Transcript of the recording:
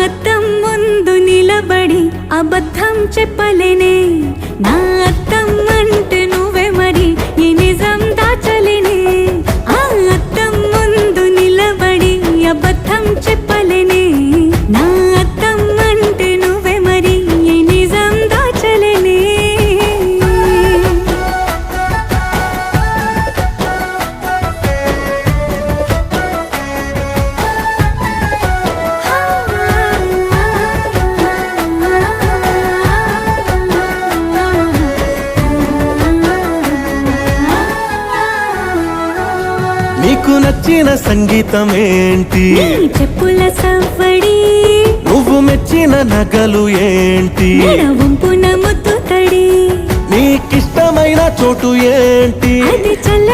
అద్దం ముందు నిలబడి అబద్ధం చెప్పలేనే, నా అద్దం అంటే నువ్వే మరి ఈ నిజం దాచలేనే. ఆ అద్దం ముందు నిలబడి అబద్ధం చెప్పలేనే, నా అద్దం అంటే నువ్వే మరి ఈ నిజం దాచలేనే. నీకు నచ్చిన సంగీతం ఏంటి? నీ చెప్పుల సవ్వడి. నువ్వు మెచ్చిన నగలు ఏంటి? వంపున ముద్దు తడి. నీకిష్టమైన చోటు ఏంటి? అది చల్ల